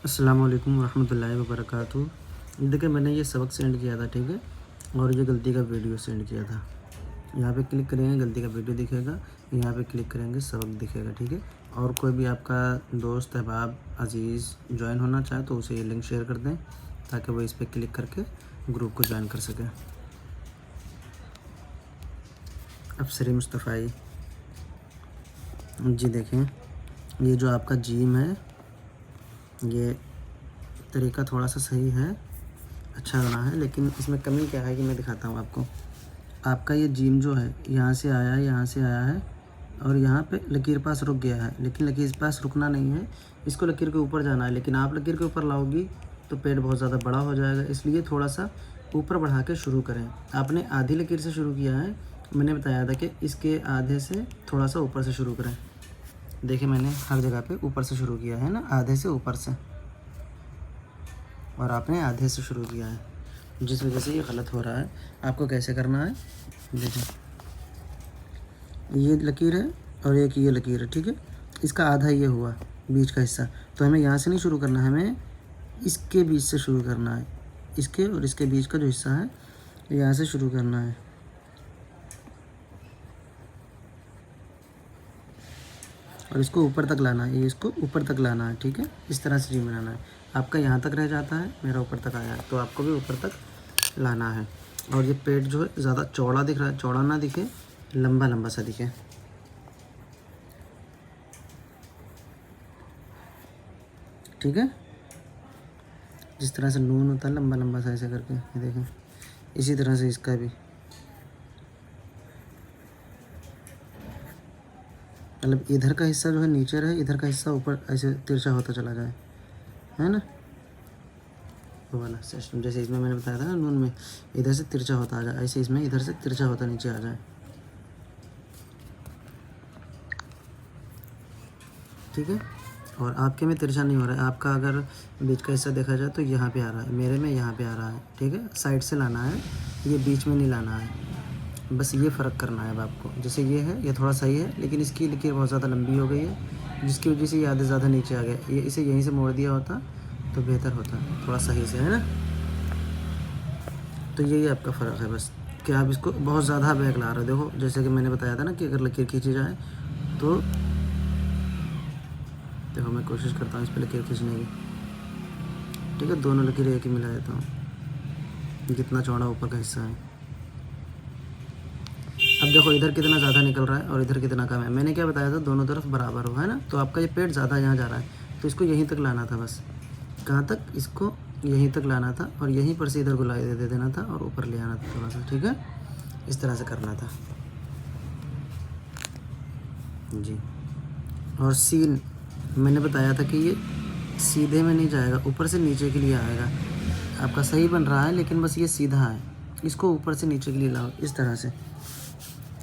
अस्सलाम वालेकुम रहमतुल्लाहि व बरकातहू। देखिए मैंने ये सबक सेंड किया था, ठीक है, और ये गलती का वीडियो सेंड किया था। यहाँ पे क्लिक करेंगे गलती का वीडियो दिखेगा, यहाँ पे क्लिक करेंगे सबक दिखेगा, ठीक है। और कोई भी आपका दोस्त अहबाब अजीज़ ज्वाइन होना चाहे तो उसे ये लिंक शेयर कर दें ताकि वो इस पर क्लिक करके ग्रुप को ज्वाइन कर सके। अफसरी मुस्तफ़ाई जी, देखें ये जो आपका जिम है, ये तरीका थोड़ा सा सही है, अच्छा बना है, लेकिन इसमें कमी क्या है कि मैं दिखाता हूँ आपको। आपका ये जिम जो है यहाँ से आया है, यहाँ से आया है और यहाँ पे लकीर पास रुक गया है, लेकिन लकीर पास रुकना नहीं है, इसको लकीर के ऊपर जाना है। लेकिन आप लकीर के ऊपर लाओगी तो पेड़ बहुत ज़्यादा बड़ा हो जाएगा, इसलिए थोड़ा सा ऊपर बढ़ा के शुरू करें। आपने आधी लकीर से शुरू किया है, मैंने बताया था कि इसके आधे से थोड़ा सा ऊपर से शुरू करें। देखिए मैंने हर जगह पे ऊपर से शुरू किया है ना, आधे से ऊपर से, और आपने आधे से शुरू किया है, जिस वजह से ये गलत हो रहा है। आपको कैसे करना है, देखिए ये लकीर है और एक ये लकीर है, ठीक है। इसका आधा ये हुआ बीच का हिस्सा, तो हमें यहाँ से नहीं शुरू करना है, हमें इसके बीच से शुरू करना है। इसके और इसके बीच का जो हिस्सा है यहाँ से शुरू करना है, और इसको ऊपर तक लाना है, ये इसको ऊपर तक लाना है, ठीक है। इस तरह से जिम बनाना है। आपका यहाँ तक रह जाता है, मेरा ऊपर तक आया है, तो आपको भी ऊपर तक लाना है। और ये पेट जो है ज़्यादा चौड़ा दिख रहा है, चौड़ा ना दिखे, लंबा लंबा सा दिखे, ठीक है। जिस तरह से नून होता है लंबा लंबा सा ऐसे करके, ये देखें, इसी तरह से इसका भी, मतलब इधर का हिस्सा जो है नीचे रहे, इधर का हिस्सा ऊपर ऐसे तिरछा होता चला जाए, है ना, वो वाला सिस्टम। जैसे इसमें मैंने बताया था ना, नून में इधर से तिरछा होता आ जाए, ऐसे इसमें इधर से तिरछा होता नीचे आ जाए, ठीक है। और आपके में तिरछा नहीं हो रहा है, आपका अगर बीच का हिस्सा देखा जाए तो यहाँ पे आ रहा है, मेरे में यहाँ पे आ रहा है, ठीक है। साइड से लाना है, ये बीच में नहीं लाना है, बस ये फ़र्क करना है अब आपको। जैसे ये है, ये थोड़ा सही है, लेकिन इसकी लकीर बहुत ज़्यादा लंबी हो गई है, जिसकी वजह से ये आधे ज़्यादा नीचे आ गया। ये इसे यहीं से मोड़ दिया होता तो बेहतर होता, थोड़ा सही से, है ना। तो यही आपका फ़र्क है बस, कि आप इसको बहुत ज़्यादा बैक ला रहे हो। देखो जैसे कि मैंने बताया था ना कि अगर लकीर खींची जाए तो, देखो मैं कोशिश करता हूँ इस पर लकीर खींचने की, ठीक है। दोनों लकीरें एक ही मिला देता हूँ, जितना चौड़ा ऊपर का हिस्सा है। अब देखो इधर कितना ज़्यादा निकल रहा है और इधर कितना कम है। मैंने क्या बताया था, दोनों तरफ बराबर हो, है ना। तो आपका ये पेट ज़्यादा यहाँ जा रहा है, तो इसको यहीं तक लाना था, बस कहाँ तक, इसको यहीं तक लाना था, और यहीं पर से इधर गुलाई दे देना था और ऊपर ले आना था थोड़ा सा, ठीक है। इस तरह से करना था जी। और सीन मैंने बताया था कि ये सीधे में नहीं जाएगा, ऊपर से नीचे के लिए आएगा। आपका सही बन रहा है, लेकिन बस ये सीधा है, इसको ऊपर से नीचे के लिए लाओ, इस तरह से।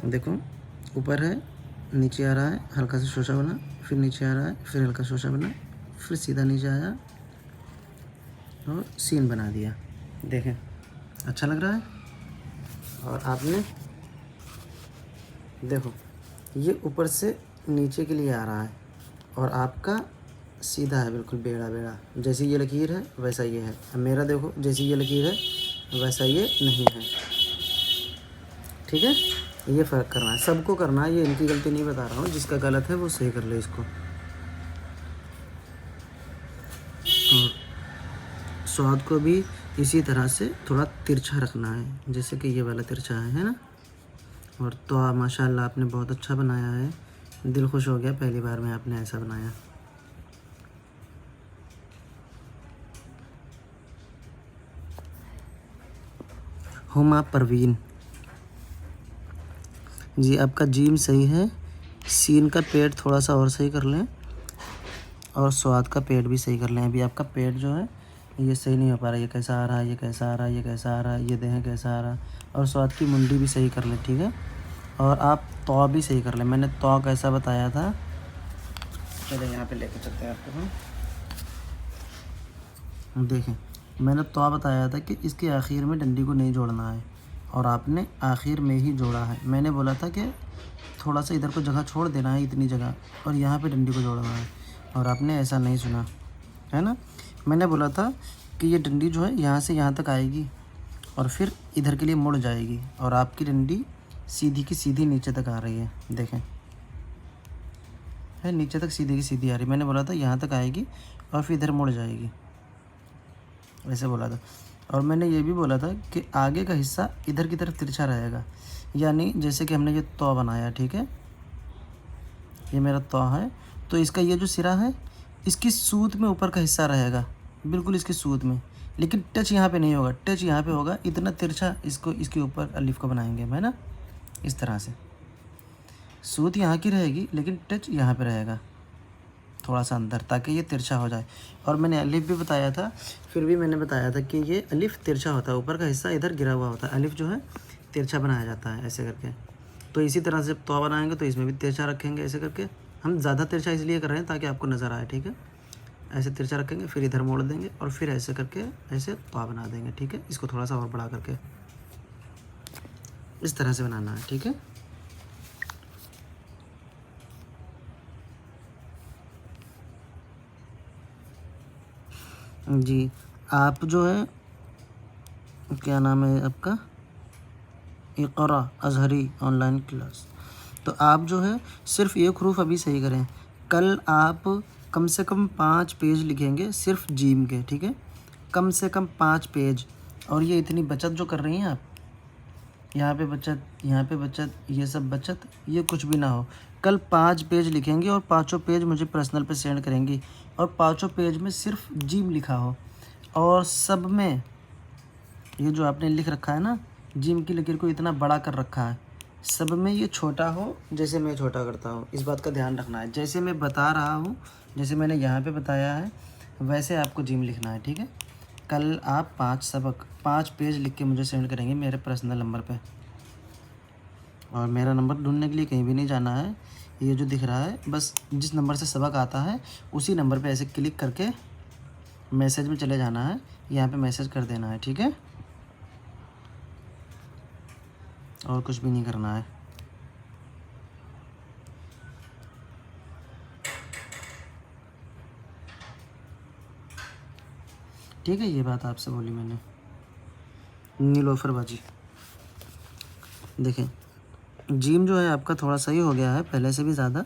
देखो ऊपर है, नीचे आ रहा है, हल्का सा शोशा बना, फिर नीचे आ रहा है, फिर हल्का शोशा बना, फिर सीधा नीचे आया और सीन बना दिया। देखें अच्छा लग रहा है। और आपने देखो ये ऊपर से नीचे के लिए आ रहा है, और आपका सीधा है बिल्कुल, बेड़ा बेड़ा। जैसी ये लकीर है वैसा ये है। अब मेरा देखो, जैसी ये लकीर है वैसा ये नहीं है, ठीक है। ये फ़र्क करना है, सबको करना है, ये इनकी गलती नहीं बता रहा हूँ। जिसका गलत है वो सही कर ले इसको। और स्वाद को भी इसी तरह से थोड़ा तिरछा रखना है, जैसे कि ये वाला तिरछा है ना। और तो माशाल्लाह आपने बहुत अच्छा बनाया है, दिल खुश हो गया पहली बार में आपने ऐसा बनाया। हुमा परवीन जी, आपका जिम सही है, सीन का पेट थोड़ा सा और सही कर लें, और स्वाद का पेट भी सही कर लें। अभी आपका पेट जो है ये सही नहीं हो पा रहा है, ये कैसा आ रहा है, ये कैसा आ रहा है, ये कैसा आ रहा है, ये देखें कैसा आ रहा है। और स्वाद की मुंडी भी सही कर लें, ठीक है। और आप तौ भी सही कर लें। मैंने तौ कैसा बताया था, चले यहाँ पे लेके चलते हैं आपको। हम देखें, मैंने तौ बताया था कि इसके आखिर में डंडी को नहीं जोड़ना है, और आपने आखिर में ही जोड़ा है। मैंने बोला था कि थोड़ा सा इधर को जगह छोड़ देना है, इतनी जगह, और यहाँ पे डंडी को जोड़ना है, और आपने ऐसा नहीं सुना, है ना। मैंने बोला था कि ये डंडी जो है यहाँ से यहाँ तक आएगी और फिर इधर के लिए मुड़ जाएगी, और आपकी डंडी सीधी की सीधी नीचे तक आ रही है। देखें, है नीचे तक सीधी की सीधी आ रही। मैंने बोला था यहाँ तक आएगी और फिर इधर मुड़ जाएगी, ऐसे बोला था। और मैंने ये भी बोला था कि आगे का हिस्सा इधर की तरफ तिरछा रहेगा, यानी जैसे कि हमने ये तौ बनाया, ठीक है, ये मेरा तौ है, तो इसका ये जो सिरा है इसकी सूत में ऊपर का हिस्सा रहेगा, बिल्कुल इसकी सूत में, लेकिन टच यहाँ पे नहीं होगा, टच यहाँ पे होगा। इतना तिरछा इसको इसके ऊपर अलिफ को बनाएंगे है ना, इस तरह से। सूत यहाँ की रहेगी लेकिन टच यहाँ पे रहेगा थोड़ा सा अंदर, ताकि ये तिरछा हो जाए। और मैंने अलिफ भी बताया था, फिर भी मैंने बताया था कि ये अलिफ तिरछा होता है, ऊपर का हिस्सा इधर गिरा हुआ होता है, अलिफ जो है तिरछा बनाया जाता है ऐसे करके। तो इसी तरह से तो बनाएंगे तो इसमें भी तिरछा रखेंगे ऐसे करके। हम ज़्यादा तिरछा इसलिए कर रहे हैं ताकि आपको नज़र आए, ठीक है। ऐसे तिरछा रखेंगे, फिर इधर मोड़ देंगे और फिर ऐसे करके ऐसे तो बना देंगे, ठीक है। इसको थोड़ा सा और बड़ा करके इस तरह से बनाना है, ठीक है। जी, आप जो है क्या नाम है आपका, इक़रा अज़हरी ऑनलाइन क्लास, तो आप जो है सिर्फ एक हरूफ अभी सही करें। कल आप कम से कम 5 पेज लिखेंगे सिर्फ जीम के, ठीक है, कम से कम 5 पेज। और ये इतनी बचत जो कर रही हैं आप, यहाँ पे बचत, यहाँ पे बचत, ये सब बचत, ये कुछ भी ना हो। कल 5 पेज लिखेंगे और 5 पेज मुझे पर्सनल पे सेंड करेंगी, और 5 पेज में सिर्फ जिम लिखा हो, और सब में ये जो आपने लिख रखा है ना, जिम की लकीर को इतना बड़ा कर रखा है, सब में ये छोटा हो जैसे मैं छोटा करता हूँ। इस बात का ध्यान रखना है, जैसे मैं बता रहा हूँ, जैसे मैंने यहाँ पे बताया है वैसे आपको जिम लिखना है, ठीक है। कल आप 5 पेज लिख के मुझे सेंड करेंगे मेरे पर्सनल नंबर पे, और मेरा नंबर ढूंढने के लिए कहीं भी नहीं जाना है। ये जो दिख रहा है, बस जिस नंबर से सबक आता है उसी नंबर पे ऐसे क्लिक करके मैसेज में चले जाना है, यहाँ पे मैसेज कर देना है, ठीक है, और कुछ भी नहीं करना है। ठीक है, ये बात आपसे बोली मैंने। नीलोफर बाजी, देखें जिम जो है आपका थोड़ा सही हो गया है पहले से भी ज़्यादा,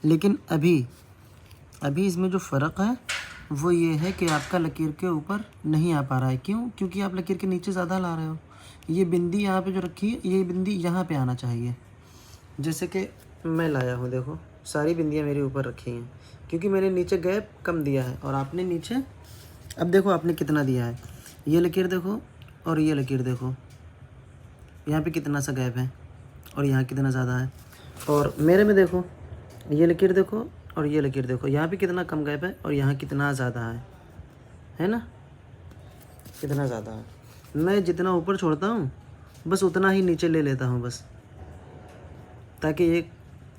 लेकिन अभी इसमें जो फ़र्क है वो ये है कि आपका लकीर के ऊपर नहीं आ पा रहा है। क्यों? क्योंकि आप लकीर के नीचे ज़्यादा ला रहे हो। ये बिंदी यहाँ पे जो रखी है, ये बिंदी यहाँ पे आना चाहिए, जैसे कि मैं लाया हूँ। देखो सारी बिंदियाँ मेरे ऊपर रखी हैं क्योंकि मैंने नीचे गैप कम दिया है, और आपने नीचे, अब देखो आपने कितना दिया है, ये लकीर देखो और ये लकीर देखो, यहाँ पे कितना सा गैप है और यहाँ कितना ज़्यादा है। और मेरे में देखो, ये लकीर देखो और ये लकीर देखो, यहाँ पे कितना कम गैप है और यहाँ कितना ज़्यादा है ना, कितना ज़्यादा है। मैं जितना ऊपर छोड़ता हूँ बस उतना ही नीचे ले लेता हूँ, बस ताकि एक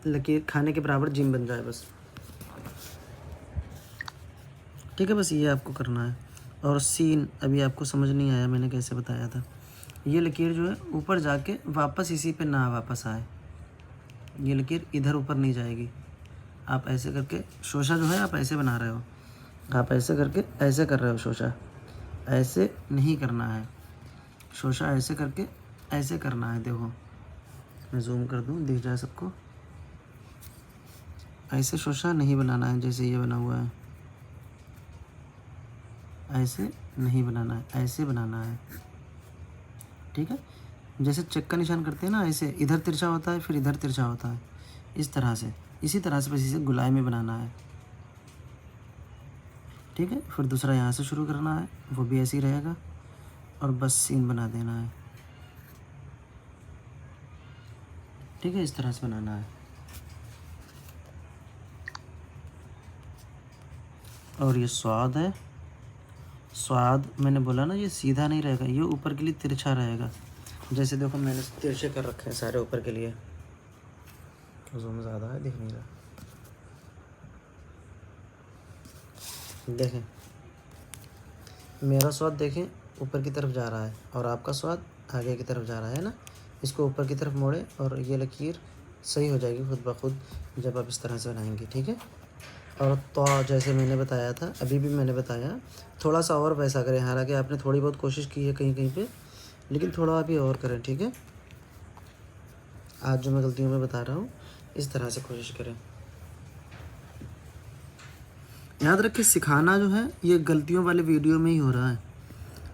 लकीर खाने के बराबर जिम बन जाए बस, ठीक है। बस ये आपको करना है। और सीन अभी आपको समझ नहीं आया मैंने कैसे बताया था। ये लकीर जो है ऊपर जाके वापस इसी पे ना वापस आए, ये लकीर इधर ऊपर नहीं जाएगी। आप ऐसे करके शोशा जो है आप ऐसे बना रहे हो, आप ऐसे करके ऐसे कर रहे हो, शोशा ऐसे नहीं करना है, शोशा ऐसे करके ऐसे करना है। देखो मैं जूम कर दूँ दिख जाए सबको, ऐसे शोशा नहीं बनाना है जैसे ये बना हुआ है, ऐसे नहीं बनाना है, ऐसे बनाना है, ठीक है। जैसे चेक का निशान करते हैं ना, ऐसे इधर तिरछा होता है फिर इधर तिरछा होता है, इस तरह से, इसी तरह से बस इसे गुलाई में बनाना है, ठीक है। फिर दूसरा यहाँ से शुरू करना है, वो भी ऐसे ही रहेगा, और बस सीन बना देना है, ठीक है। इस तरह से बनाना है। और ये स्वाद है, स्वाद मैंने बोला ना, ये सीधा नहीं रहेगा, ये ऊपर के लिए तिरछा रहेगा। जैसे देखो मैंने तिरछे कर रखे हैं सारे ऊपर के लिए, जूम ज़्यादा है दिख नहीं रहा, देखें मेरा स्वाद देखें ऊपर की तरफ जा रहा है और आपका स्वाद आगे की तरफ जा रहा है ना। इसको ऊपर की तरफ मोड़े और ये लकीर सही हो जाएगी खुद ब खुद जब आप इस तरह से बनाएंगे, ठीक है। और तो जैसे मैंने बताया था, अभी भी मैंने बताया, थोड़ा सा और वैसा करें। हालांकि आपने थोड़ी बहुत कोशिश की है कहीं कहीं पे, लेकिन थोड़ा अभी और करें, ठीक है। आज जो मैं गलतियों में बता रहा हूँ, इस तरह से कोशिश करें। याद रखें, सिखाना जो है ये गलतियों वाले वीडियो में ही हो रहा है।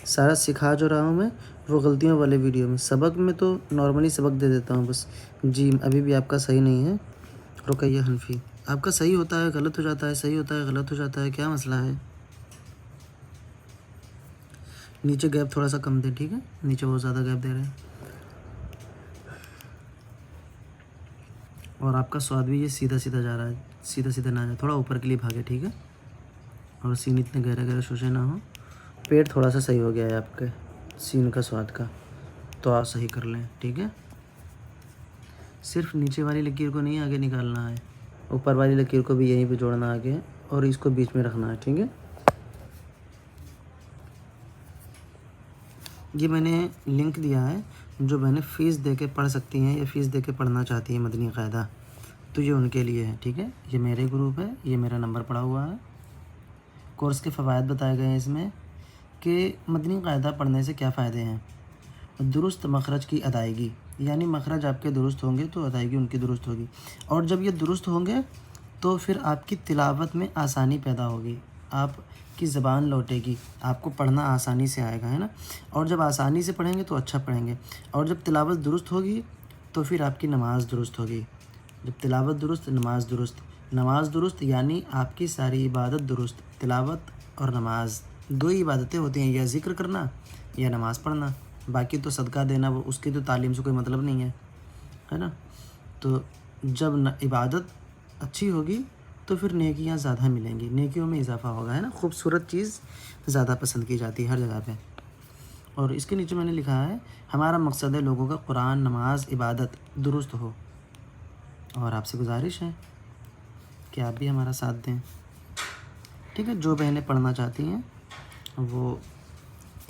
सारा सिखा जो रहा हूँ मैं, वो गलतियों वाले वीडियो में। सबक में तो नॉर्मली सबक दे देता हूँ बस। जी अभी भी आपका सही नहीं है। रुकैया हनफी, आपका सही होता है, गलत हो जाता है, सही होता है, गलत हो जाता है, क्या मसला है? नीचे गैप थोड़ा सा कम दें, ठीक है। नीचे बहुत ज़्यादा गैप दे रहे हैं। और आपका स्वाद भी ये सीधा सीधा जा रहा है, सीधा सीधा ना जाए, थोड़ा ऊपर के लिए भागे, ठीक है। और सीन इतने गहरे गहरे शोशे ना हो। पेट थोड़ा सा सही हो गया है आपके सीन का, स्वाद का, तो आप सही कर लें, ठीक है। सिर्फ नीचे वाली लकीर को नहीं आगे निकालना है, ऊपर वाली लकीर को भी यहीं पे जोड़ना आगे, और इसको बीच में रखना है, ठीक है। ये मैंने लिंक दिया है, जो मैंने फ़ीस दे के पढ़ सकती हैं या फ़ीस दे के पढ़ना चाहती हैं मदनी क़ायदा, तो ये उनके लिए है, ठीक है। ये मेरे ग्रुप है, ये मेरा नंबर पड़ा हुआ है। कोर्स के फ़वाइद बताए गए हैं इसमें कि मदनी क़ायदा पढ़ने से क्या फ़ायदे हैं। दुरुस्त मखरज की अदायगी, यानी मखरज आपके दुरुस्त होंगे तो अदायगी उनकी दुरुस्त होगी, और जब ये दुरुस्त होंगे तो फिर आपकी तिलावत में आसानी पैदा होगी, आपकी ज़बान लौटेगी, आपको पढ़ना आसानी से आएगा, है ना। और जब आसानी से पढ़ेंगे तो अच्छा पढ़ेंगे, और जब तिलावत दुरुस्त होगी तो फिर आपकी नमाज़ दुरुस्त होगी। जब तिलावत दुरुस्त, नमाज दुरुस्त, नमाज दुरुस्त यानी आपकी सारी इबादत दुरुस्त। तिलावत और नमाज दो ही इबादतें होती हैं, या ज़िक्र करना या नमाज़ पढ़ना। बाकी तो सदका देना, वो उसकी तो तालीम से कोई मतलब नहीं है ना। तो जब इबादत अच्छी होगी तो फिर नेकियां ज़्यादा मिलेंगी, नेकियों में इजाफ़ा होगा, है ना। खूबसूरत चीज़ ज़्यादा पसंद की जाती है हर जगह पे। और इसके नीचे मैंने लिखा है, हमारा मकसद है लोगों का कुरान, नमाज, इबादत दुरुस्त हो, और आपसे गुजारिश है कि आप भी हमारा साथ दें, ठीक है। जो बहनें पढ़ना चाहती हैं वो,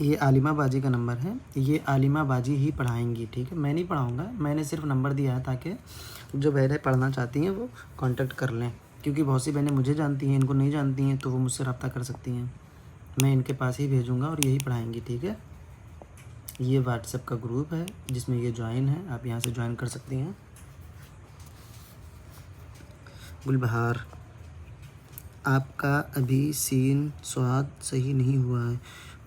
ये आलिमा बाजी का नंबर है, ये आलिमा बाजी ही पढ़ाएंगी, ठीक है। मैं नहीं पढ़ाऊँगा, मैंने सिर्फ नंबर दिया है ताकि जो बहनें पढ़ना चाहती हैं वो कांटेक्ट कर लें, क्योंकि बहुत सी बहनें मुझे जानती हैं, इनको नहीं जानती हैं, तो वो मुझसे रब्ता कर सकती हैं। मैं इनके पास ही भेजूँगा और यही पढ़ाएंगी, ठीक है। ये व्हाट्सएप का ग्रुप है जिसमें ये ज्वाइन है, आप यहाँ से ज्वाइन कर सकती हैं। गुलबहार, आपका अभी सीन स्वाद सही नहीं हुआ है,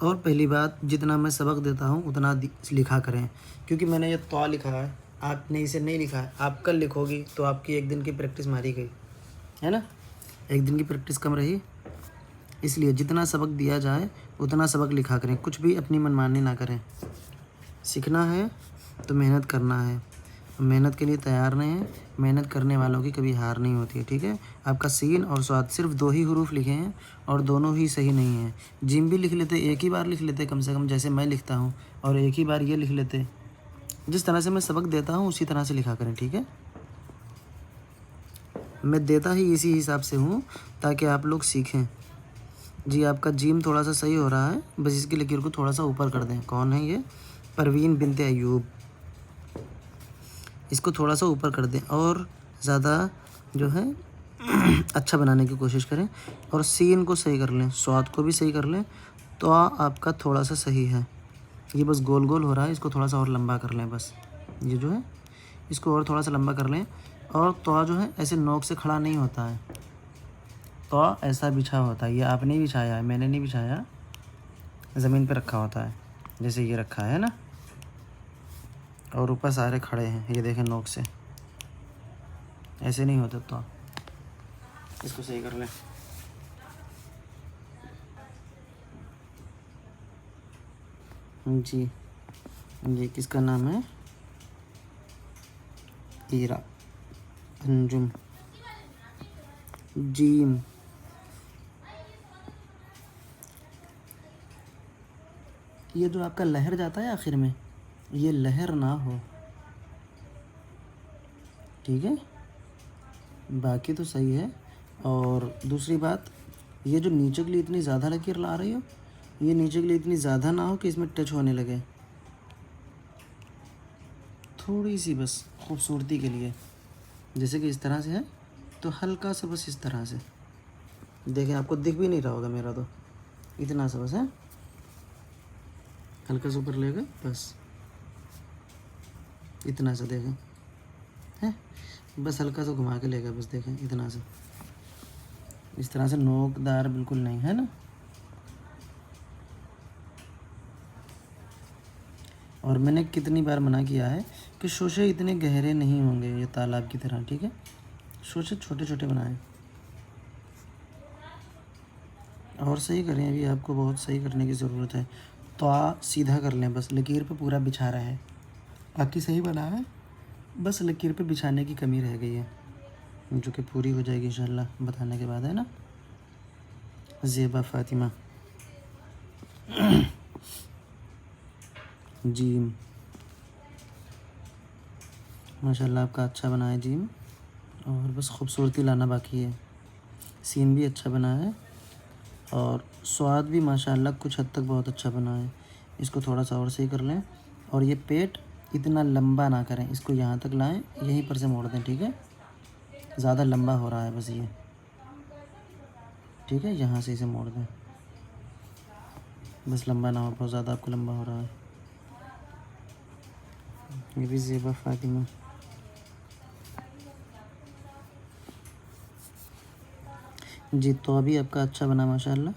और पहली बात, जितना मैं सबक देता हूँ उतना लिखा करें, क्योंकि मैंने ये तो लिखा है, आपने इसे नहीं लिखा है। आप कल लिखोगी तो आपकी एक दिन की प्रैक्टिस मारी गई, है ना। एक दिन की प्रैक्टिस कम रही, इसलिए जितना सबक दिया जाए उतना सबक लिखा करें, कुछ भी अपनी मनमानी ना करें। सीखना है तो मेहनत करना है, मेहनत के लिए तैयार रहें, मेहनत करने वालों की कभी हार नहीं होती है, ठीक है। आपका सीन और स्वाद सिर्फ दो ही हरूफ लिखे हैं और दोनों ही सही नहीं हैं। जिम भी लिख लेते, एक ही बार लिख लेते कम से कम, जैसे मैं लिखता हूँ, और एक ही बार ये लिख लेते। जिस तरह से मैं सबक देता हूँ उसी तरह से लिखा करें, ठीक है। मैं देता ही इसी हिसाब से हूँ ताकि आप लोग सीखें। जी आपका जीम थोड़ा सा सही हो रहा है, बस इसकी लकीर को थोड़ा सा ऊपर कर दें। कौन है ये? परवीन बिनते अयूब। इसको थोड़ा सा ऊपर कर दें और ज़्यादा जो है अच्छा बनाने की कोशिश करें, और सीन को सही कर लें, स्वाद को भी सही कर लें, तो आपका थोड़ा सा सही है। ये बस गोल गोल हो रहा है, इसको थोड़ा सा और लंबा कर लें, बस ये जो है इसको और थोड़ा सा लंबा कर लें। और तो जो है ऐसे नोक से खड़ा नहीं होता है, तो ऐसा बिछा होता है, ये आपने ही बिछाया है, मैंने नहीं बिछाया, ज़मीन पे रखा होता है, जैसे ये रखा है ना, और ऊपर सारे खड़े हैं, ये देखें नोक से, ऐसे नहीं होता। तो इसको सही कर लें। जी ये किसका नाम है? ईरा, अंजुम, जीम। ये जो आपका लहर जाता है आखिर में, ये लहर ना हो, ठीक है। बाकी तो सही है। और दूसरी बात, ये जो नीचे के लिए इतनी ज़्यादा लकीर ला रही हो, ये नीचे के लिए इतनी ज़्यादा ना हो कि इसमें टच होने लगे, थोड़ी सी बस खूबसूरती के लिए, जैसे कि इस तरह से है, तो हल्का सा बस इस तरह से, देखें, आपको दिख भी नहीं रहा होगा मेरा तो, इतना सा बस है, हल्का सा ऊपर लेगा बस, इतना सा देखें है, बस हल्का सा घुमा के लेगा बस, देखें इतना सा, इस तरह से नोकदार बिल्कुल नहीं है ना। और मैंने कितनी बार मना किया है कि शोशे इतने गहरे नहीं होंगे ये तालाब की तरह, ठीक है, शोशे छोटे छोटे बनाएं। और सही करें, अभी आपको बहुत सही करने की ज़रूरत है। तो सीधा कर लें, बस लकीर पे पूरा बिछा रहा है, बाकी सही बना है, बस लकीर पे बिछाने की कमी रह गई है, जो कि पूरी हो जाएगी इंशाल्लाह बताने के बाद, है ना। ज़ेबा फ़ातिमा जीम, माशाल्लाह आपका अच्छा बना है जीम, और बस खूबसूरती लाना बाकी है। सीन भी अच्छा बना है और स्वाद भी माशाल्लाह कुछ हद तक बहुत अच्छा बना है। इसको थोड़ा सा और सही कर लें, और ये पेट इतना लंबा ना करें, इसको यहाँ तक लाएं, यहीं पर से मोड़ दें, ठीक है, ज़्यादा लंबा हो रहा है बस ये, ठीक है, यहाँ से इसे मोड़ दें, बस लंबा ना हो, बहुत ज़्यादा आपको लंबा हो रहा है। ये भी ज़ेबा फ़ातिमा, जी। तो अभी आपका अच्छा बना माशाल्लाह,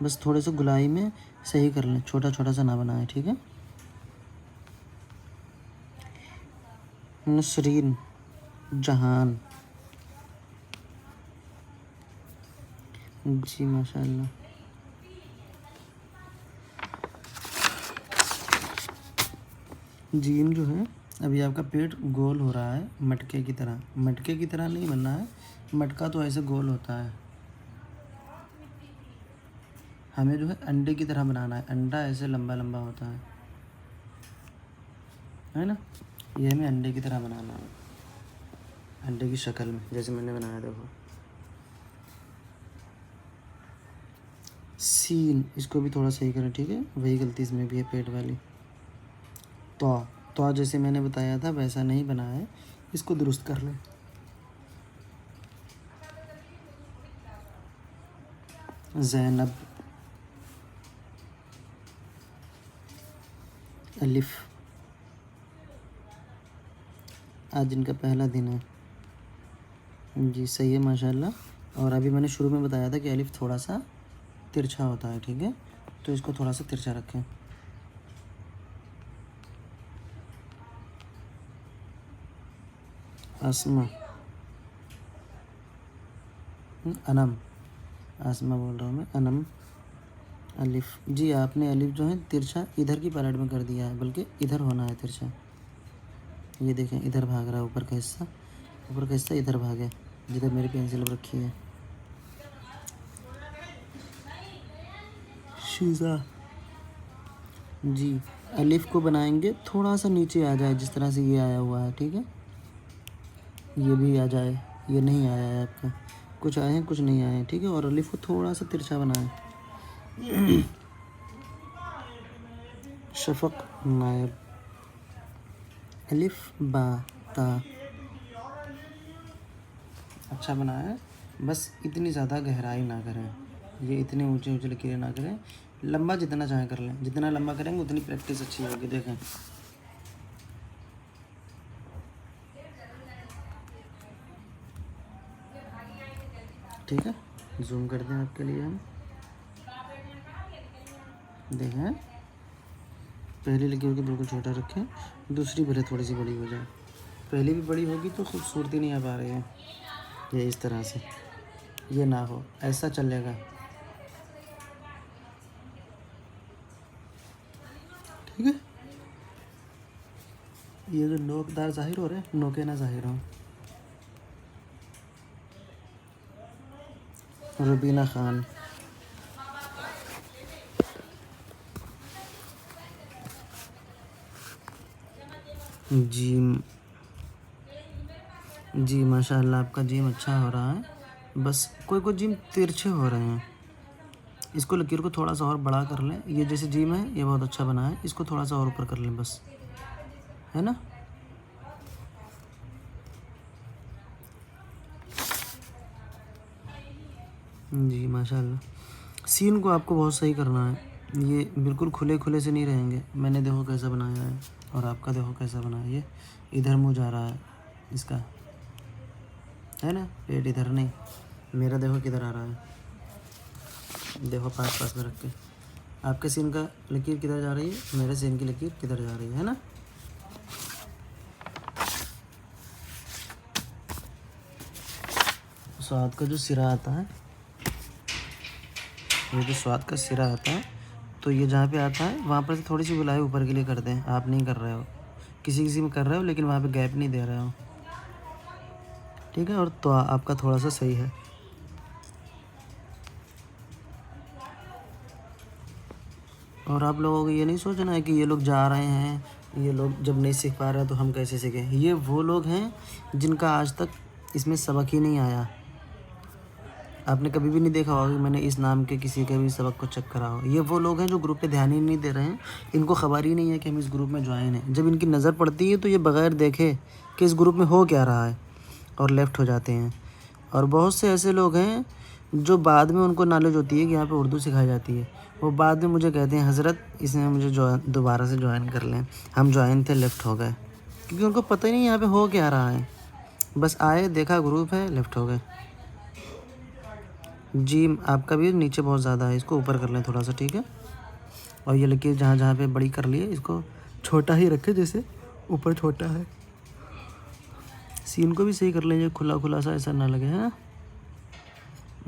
बस थोड़े से गुलाई में सही कर लें, छोटा छोटा सा ना बनाए, ठीक है। नसरीन जहान, जी माशाल्लाह, जीम जो है, अभी आपका पेट गोल हो रहा है मटके की तरह, मटके की तरह नहीं बनना है, मटका तो ऐसे गोल होता है, हमें जो है अंडे की तरह बनाना है, अंडा ऐसे लंबा लंबा होता है ना, ये हमें अंडे की तरह बनाना है, अंडे की शक्ल में, जैसे मैंने बनाया देखो। सीन, इसको भी थोड़ा सही करें, ठीक है, वही गलती इसमें भी है, पेट वाली। तो जैसे मैंने बताया था वैसा नहीं बना है, इसको दुरुस्त कर लें। ज़ैनब, अलिफ, आज इनका पहला दिन है, जी सही है माशाल्लाह। और अभी मैंने शुरू में बताया था कि अलिफ थोड़ा सा तिरछा होता है, ठीक है, तो इसको थोड़ा सा तिरछा रखें। आसमा, अनम, आसमा बोल रहा हूँ मैं, अनम, अलिफ, जी आपने अलिफ जो है तिरछा इधर की पैलेट में कर दिया है, बल्कि इधर होना है तिरछा, ये देखें इधर भाग रहा है, ऊपर का हिस्सा इधर भागे, जिधर मेरी पेंसिल रखी है। शीज़ा, जी अलिफ को बनाएंगे थोड़ा सा नीचे आ जाए, जिस तरह से ये आया हुआ है, ठीक है, ये भी आ जाए, ये नहीं आया है आपका, कुछ आए हैं कुछ नहीं आए हैं, ठीक है, और अलिफ को थोड़ा सा तिरछा बनाएं। शफक नायब, अलिफ बा ता, अच्छा बना है, बस इतनी ज़्यादा गहराई ना करें, ये इतने ऊंचे ऊंचे लकीरें ना करें, लंबा जितना चाहे कर लें, जितना लंबा करेंगे उतनी प्रैक्टिस अच्छी होगी, देखें। ठीक है, जूम कर दें आपके लिए हम, देखें, पहली लकीर को बिल्कुल छोटा रखें, दूसरी भले थोड़ी सी बड़ी हो जाए, पहली भी बड़ी होगी तो खूबसूरती नहीं आ पा रही है, ये इस तरह से, ये ना हो, ऐसा चलेगा, ठीक है। ये जो नोकदार जाहिर हो रहे हैं, नोके ना जाहिर हो। रुबीना खान, जिम, जी माशाल्लाह आपका जिम अच्छा हो रहा है, बस कोई कोई जिम तिरछे हो रहे हैं, इसको लकीर को थोड़ा सा और बड़ा कर लें, ये जैसे जिम है ये बहुत अच्छा बना है, इसको थोड़ा सा और ऊपर कर लें बस, है ना। जी माशाल्लाह। सीन को आपको बहुत सही करना है, ये बिल्कुल खुले खुले से नहीं रहेंगे। मैंने देखो कैसा बनाया है और आपका देखो कैसा बना है। ये इधर मुँह जा रहा है इसका, है ना, पेट इधर नहीं। मेरा देखो किधर आ रहा है, देखो पास पास में रख के। आपके सीन का लकीर किधर जा रही है, मेरे सीन की लकीर किधर जा रही है ना। स्वाद का जो सिरा आता है, ये जो स्वाद का सिरा आता है, तो ये जहाँ पे आता है वहाँ पर से थोड़ी सी गुलाई ऊपर के लिए कर दें। आप नहीं कर रहे हो, किसी किसी में कर रहे हो, लेकिन वहाँ पे गैप नहीं दे रहे हो, ठीक है। और तो आपका थोड़ा सा सही है। और आप लोगों को ये नहीं सोचना है कि ये लोग जा रहे हैं, ये लोग जब नहीं सीख पा रहे हैं तो हम कैसे सीखें। ये वो लोग हैं जिनका आज तक इसमें सबक ही नहीं आया। आपने कभी भी नहीं देखा होगा कि मैंने इस नाम के किसी के भी सबक को चेक करा हो। ये वो लोग हैं जो ग्रुप पे ध्यान ही नहीं दे रहे हैं, इनको खबर ही नहीं है कि हम इस ग्रुप में ज्वाइन हैं। जब इनकी नज़र पड़ती है तो ये बग़ैर देखे कि इस ग्रुप में हो क्या रहा है और लेफ़्ट हो जाते हैं। और बहुत से ऐसे लोग हैं जो बाद में उनको नॉलेज होती है कि यहाँ पे उर्दू सिखाई जाती है, वो बाद में मुझे कहते हैं हज़रत इसने मुझे दोबारा से ज्वाइन कर लें। हम ज्वाइन थे, लेफ़्ट हो गए, क्योंकि उनको पता ही नहीं यहाँ पे हो क्या रहा है। बस आए, देखा ग्रुप है, लेफ़्ट हो गए। जी आपका भी नीचे बहुत ज़्यादा है, इसको ऊपर कर लें थोड़ा सा, ठीक है। और ये लकीर जहाँ जहाँ पे बड़ी कर लिए, इसको छोटा ही रखें, जैसे ऊपर छोटा है। सीन को भी सही कर लें, खुला खुला सा ऐसा ना लगे, है ना।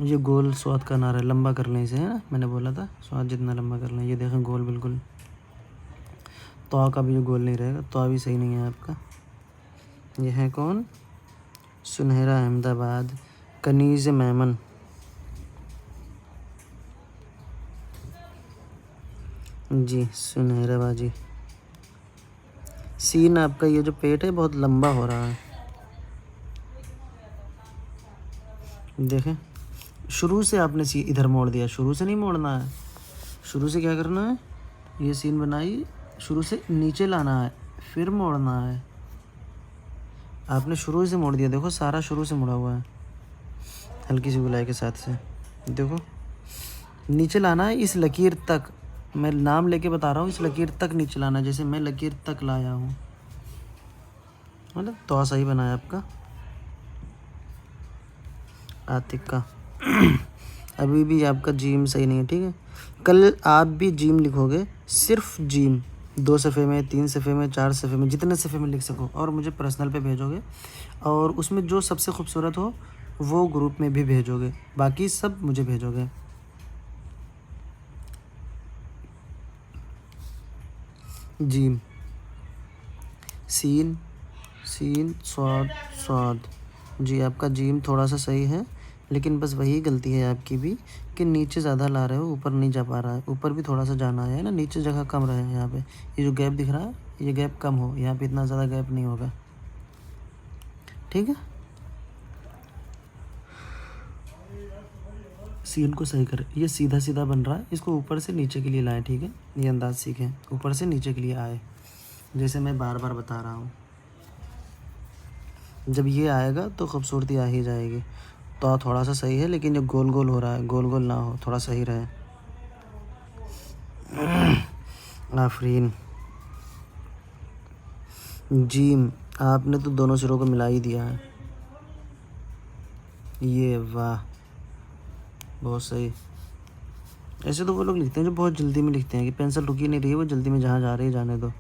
ये गोल स्वाद का नारा है, लंबा कर लें इसे, है ना। मैंने बोला था स्वाद जितना लंबा कर लें। ये देखें गोल बिल्कुल, तो का भी जो गोल नहीं रहेगा, तो भी सही नहीं है आपका। ये है कौन, सुनहरा अहमदाबाद, कनीज़ मेमन। जी सुनहरा बाजी। सीन आपका ये जो पेट है बहुत लंबा हो रहा है, देखें। शुरू से आपने सी इधर मोड़ दिया, शुरू से नहीं मोड़ना है। शुरू से क्या करना है, ये सीन बनाई, शुरू से नीचे लाना है, फिर मोड़ना है। आपने शुरू से मोड़ दिया, देखो सारा शुरू से मुड़ा हुआ है, हल्की सी गुलाई के साथ से। देखो नीचे लाना है इस लकीर तक, मैं नाम लेके बता रहा हूँ, इस लकीर तक नीचे लाना है। जैसे मैं लकीर तक लाया हूँ, मतलब तो सही बनाया आपका आतिक का। अभी भी आपका जीम सही नहीं है, ठीक है। कल आप भी जीम लिखोगे, सिर्फ जीम, 2 सफ़े में, 3 सफ़े में, 4 सफ़े में, जितने सफ़े में लिख सको, और मुझे पर्सनल पे भेजोगे। और उसमें जो सबसे खूबसूरत हो वो ग्रुप में भी भेजोगे, बाकी सब मुझे भेजोगे। जीम, सीन, सीन, स्वाद, स्वाद। जी आपका जीम थोड़ा सा सही है, लेकिन बस वही गलती है आपकी भी कि नीचे ज़्यादा ला रहे हो, ऊपर नहीं जा पा रहा है। ऊपर भी थोड़ा सा जाना है ना, नीचे जगह कम रहे। यहाँ पे ये जो गैप दिख रहा है, ये गैप कम हो, यहाँ पे इतना ज़्यादा गैप नहीं होगा, ठीक है। सीन को सही करें, ये सीधा सीधा बन रहा है, इसको ऊपर से नीचे के लिए लाएं, ठीक है। ये अंदाज सीखें, ऊपर से नीचे के लिए आए, जैसे मैं बार बार बता रहा हूँ। जब ये आएगा तो खूबसूरती आ ही जाएगी। तो थोड़ा सा सही है, लेकिन जो गोल गोल हो रहा है, गोल गोल ना हो, थोड़ा सही रहे। आफरीन। जीम आपने तो दोनों सिरों को मिला ही दिया है, ये वाह, बहुत सही। ऐसे तो वो लोग लिखते हैं जो बहुत जल्दी में लिखते हैं कि पेंसिल रुकी नहीं रही है, वो जल्दी में जहाँ जा रही है जाने दो।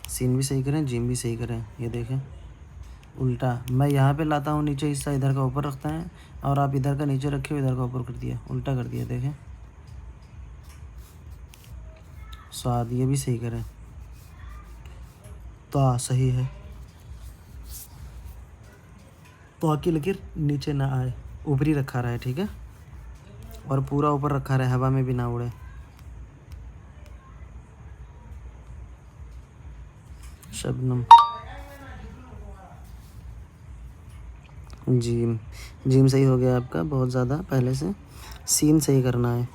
सीन भी सही करें, जीम भी सही करें। ये देखें उल्टा, मैं यहाँ पे लाता हूँ नीचे हिस्सा, इधर का ऊपर रखता है, और आप इधर का नीचे रखे हो, इधर का ऊपर कर दिया, उल्टा कर दिया। देखें स्वाद, ये भी सही करें, तो सही है। तो की लकीर नीचे ना आए, ऊपरी रखा रहा है, ठीक है। और पूरा ऊपर रखा रहे, हवा में भी ना उड़े। शबनम। जीम, जीम सही हो गया आपका बहुत ज़्यादा पहले से। सीन सही करना है,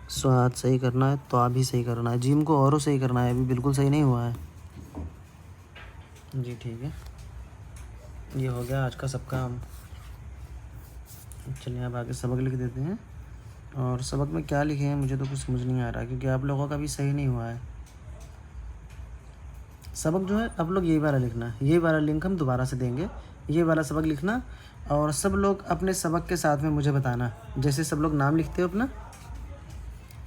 स्वाद सही करना है, तो भी सही करना है। जीम को औरों सही करना है, अभी बिल्कुल सही नहीं हुआ है। जी ठीक है, ये हो गया आज का सब काम। चलिए अब आगे सबक लिख देते हैं। और सबक में क्या लिखे हैं मुझे तो कुछ समझ नहीं आ रहा, क्योंकि आप लोगों का भी सही नहीं हुआ है। सबक जो है आप लोग यही वाला लिखना, ये वाला लिंक हम दोबारा से देंगे, ये वाला सबक लिखना। और सब लोग अपने सबक के साथ में मुझे बताना, जैसे सब लोग नाम लिखते हो अपना,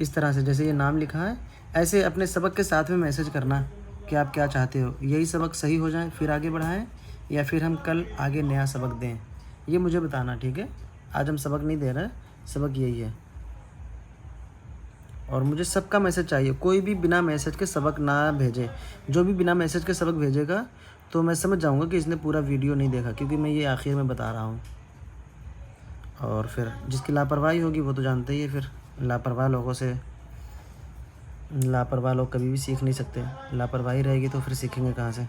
इस तरह से जैसे ये नाम लिखा है ऐसे अपने सबक के साथ में मैसेज करना कि आप क्या चाहते हो, यही सबक सही हो जाए फिर आगे बढ़ाएं, या फिर हम कल आगे नया सबक दें, ये मुझे बताना, ठीक है। आज हम सबक नहीं दे रहे, सबक यही है। और मुझे सबका मैसेज चाहिए, कोई भी बिना मैसेज के सबक ना भेजे। जो भी बिना मैसेज के सबक भेजेगा तो मैं समझ जाऊंगा कि इसने पूरा वीडियो नहीं देखा, क्योंकि मैं ये आखिर में बता रहा हूँ। और फिर जिसकी लापरवाही होगी वो तो जानते ही है, फिर लापरवाह लोग कभी भी सीख नहीं सकते, लापरवाही रहेगी तो फिर सीखेंगे कहाँ से।